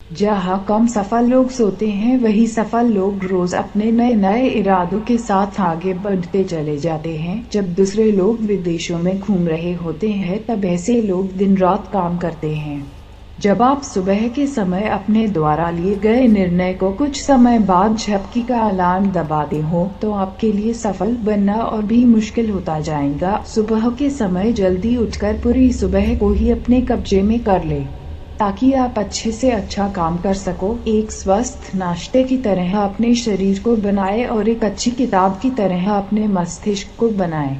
जहाँ कम सफल लोग सोते हैं, वही सफल लोग रोज अपने नए नए इरादों के साथ आगे बढ़ते चले जाते हैं। जब दूसरे लोग विदेशों में घूम रहे होते हैं, तब ऐसे लोग दिन रात काम करते हैं। जब आप सुबह के समय अपने द्वारा लिए गए निर्णय को कुछ समय बाद झपकी का अलार्म दबाते हो, तो आपके लिए सफल बनना और भी मुश्किल होता जाएगा। सुबह के समय जल्दी उठकर पूरी सुबह को ही अपने कब्जे में कर ले, ताकि आप अच्छे से अच्छा काम कर सको। एक स्वस्थ नाश्ते की तरह अपने शरीर को बनाए और एक अच्छी किताब की तरह अपने मस्तिष्क को बनाए।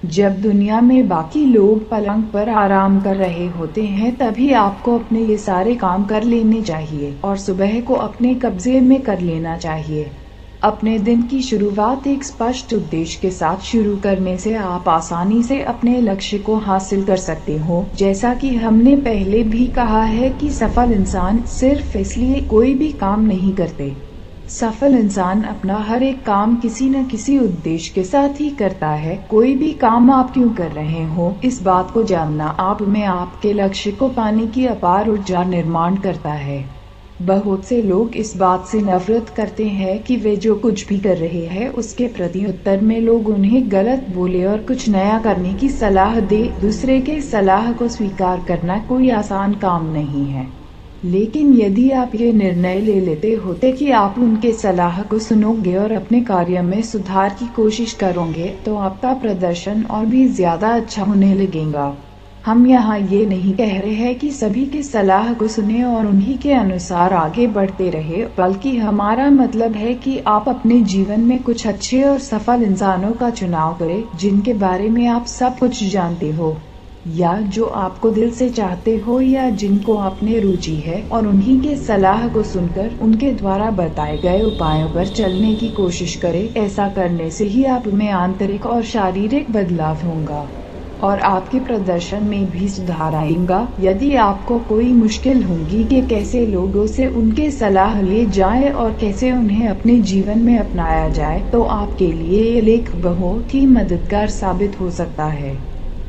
जब दुनिया में बाकी लोग पलंग पर आराम कर रहे होते हैं, तभी आपको अपने ये सारे काम कर लेने चाहिए और सुबह को अपने कब्जे में कर लेना चाहिए। अपने दिन की शुरुआत एक स्पष्ट उद्देश्य के साथ शुरू करने से आप आसानी से अपने लक्ष्य को हासिल कर सकते हो। जैसा कि हमने पहले भी कहा है कि सफल इंसान सिर्फ इसलिए कोई भी काम नहीं करते। सफल इंसान अपना हर एक काम किसी न किसी उद्देश्य के साथ ही करता है। कोई भी काम आप क्यों कर रहे हो, इस बात को जानना आप में आपके लक्ष्य को पाने की अपार ऊर्जा निर्माण करता है। बहुत से लोग इस बात से नफरत करते हैं कि वे जो कुछ भी कर रहे हैं, उसके प्रति उत्तर में लोग उन्हें गलत बोले और कुछ नया करने की सलाह दे। दूसरे के सलाह को स्वीकार करना कोई आसान काम नहीं है, लेकिन यदि आप ये निर्णय ले लेते होते कि आप उनके सलाह को सुनोगे और अपने कार्य में सुधार की कोशिश करोगे, तो आपका प्रदर्शन और भी ज्यादा अच्छा होने लगेगा। हम यहाँ ये नहीं कह रहे हैं कि सभी की सलाह को सुने और उन्हीं के अनुसार आगे बढ़ते रहे, बल्कि हमारा मतलब है कि आप अपने जीवन में कुछ अच्छे और सफल इंसानों का चुनाव करें, जिनके बारे में आप सब कुछ जानते हो, या जो आपको दिल से चाहते हो, या जिनको आपने रुचि है, और उन्हीं के सलाह को सुनकर उनके द्वारा बताए गए उपायों पर चलने की कोशिश करें। ऐसा करने से ही आप में आंतरिक और शारीरिक बदलाव होगा और आपके प्रदर्शन में भी सुधार आएगा। यदि आपको कोई मुश्किल होगी कि कैसे लोगों से उनके सलाह ले जाएं और कैसे उन्हें अपने जीवन में अपनाया जाए, तो आपके लिए ये लेख बहुत ही मददगार साबित हो सकता है।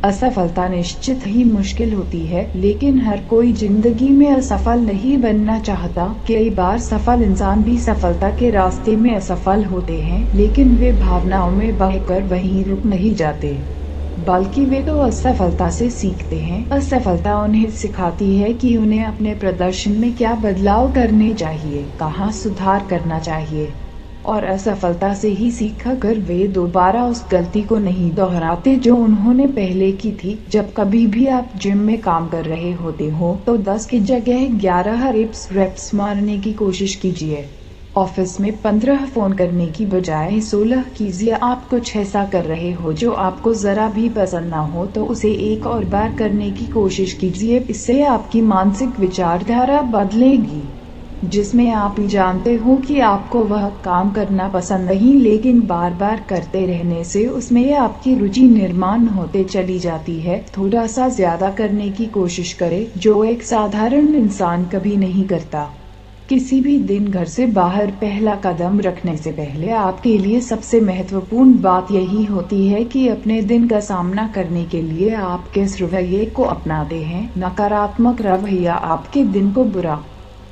असफलता निश्चित ही मुश्किल होती है, लेकिन हर कोई जिंदगी में असफल नहीं बनना चाहता। कई बार सफल इंसान भी सफलता के रास्ते में असफल होते हैं, लेकिन वे भावनाओं में बहकर वहीं रुक नहीं जाते, बल्कि वे तो असफलता से सीखते हैं। असफलता उन्हें सिखाती है कि उन्हें अपने प्रदर्शन में क्या बदलाव करने चाहिए, कहाँ सुधार करना चाहिए, और असफलता से ही सीखकर वे दोबारा उस गलती को नहीं दोहराते जो उन्होंने पहले की थी। जब कभी भी आप जिम में काम कर रहे होते हो, तो 10 की जगह 11 रेप्स मारने की कोशिश कीजिए। ऑफिस में 15 फोन करने की बजाय 16 कीजिए। आप कुछ ऐसा कर रहे हो जो आपको जरा भी पसंद ना हो, तो उसे एक और बार करने की कोशिश कीजिए। इससे आपकी मानसिक विचारधारा बदलेगी, जिसमें आप जानते हो कि आपको वह काम करना पसंद नहीं, लेकिन बार बार करते रहने से उसमें आपकी रुचि निर्माण होते चली जाती है। थोड़ा सा ज्यादा करने की कोशिश करें, जो एक साधारण इंसान कभी नहीं करता। किसी भी दिन घर से बाहर पहला कदम रखने से पहले आपके लिए सबसे महत्वपूर्ण बात यही होती है कि अपने दिन का सामना करने के लिए आप किस रवैये को अपनाते हैं। नकारात्मक रवैया आपके दिन को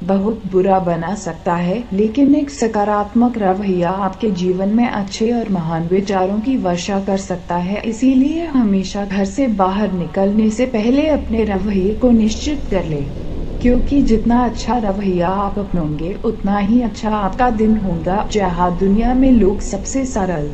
बहुत बुरा बना सकता है, लेकिन एक सकारात्मक रवैया आपके जीवन में अच्छे और महान विचारों की वर्षा कर सकता है। इसीलिए हमेशा घर से बाहर निकलने से पहले अपने रवैये को निश्चित कर लें, क्योंकि जितना अच्छा रवैया आप अपनाओगे, उतना ही अच्छा आपका दिन होगा। जहाँ दुनिया में लोग सबसे सरल,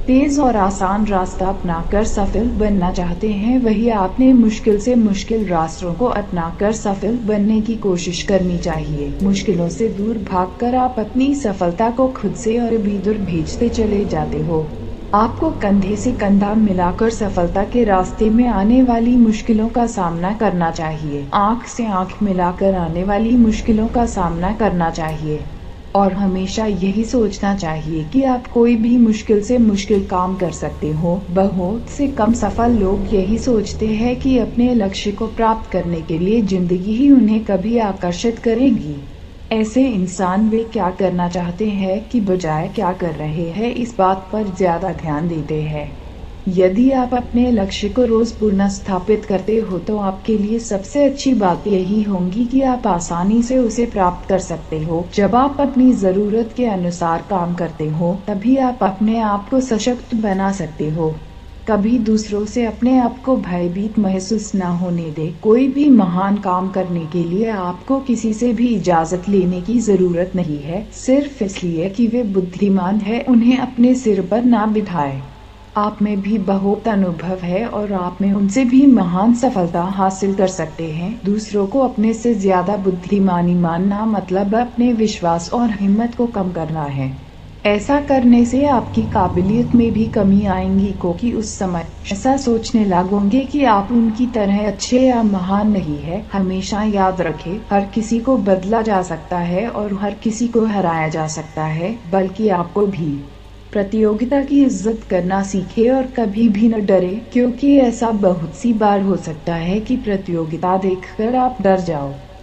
तेज और आसान रास्ता अपनाकर सफल बनना चाहते हैं, वही आपने मुश्किल से मुश्किल रास्तों को अपनाकर सफल बनने की कोशिश करनी चाहिए। मुश्किलों से दूर भागकर आप अपनी सफलता को खुद से और भी दूर भेजते चले जाते हो। आपको कंधे से कंधा मिलाकर सफलता के रास्ते में आने वाली मुश्किलों का सामना करना चाहिए। आंख से आंख मिलाकर आने वाली मुश्किलों का सामना करना चाहिए, और हमेशा यही सोचना चाहिए कि आप कोई भी मुश्किल से मुश्किल काम कर सकते हो। बहुत से कम सफल लोग यही सोचते हैं कि अपने लक्ष्य को प्राप्त करने के लिए जिंदगी ही उन्हें कभी आकर्षित करेगी। ऐसे इंसान वे क्या करना चाहते हैं कि बजाय क्या कर रहे हैं, इस बात पर ज्यादा ध्यान देते हैं। यदि आप अपने लक्ष्य को रोज पुनः करते हो तो आपके लिए सबसे अच्छी बात यही होगी कि आप आसानी से उसे प्राप्त कर सकते हो। जब आप अपनी जरूरत के अनुसार काम करते हो तभी आप अपने आप को सशक्त बना सकते हो। कभी दूसरों से अपने आप को भयभीत महसूस न होने दे। कोई भी महान काम करने के लिए आपको किसी से भी इजाजत लेने की जरूरत नहीं है, सिर्फ इसलिए कि वे बुद्धिमान है उन्हें अपने सिर पर ना बिठाए। आप में भी बहुत अनुभव है और आप में उनसे भी महान सफलता हासिल कर सकते हैं। दूसरों को अपने से ज्यादा बुद्धिमानी मानना मतलब अपने विश्वास और हिम्मत को कम करना है। ऐसा करने से आपकी काबिलियत में भी कमी आएगी क्योंकि उस समय ऐसा सोचने लगोगे कि आप उनकी तरह अच्छे या महान नहीं है। हमेशा याद रखें, हर किसी को बदला जा सकता है और हर किसी को हराया जा सकता है, बल्कि आपको भी। प्रतियोगिता की इज्जत करना सीखे और कभी भी न डरे, क्योंकि ऐसा बहुत सी बार हो सकता है कि प्रतियोगिता देखकर आप डर जाओ।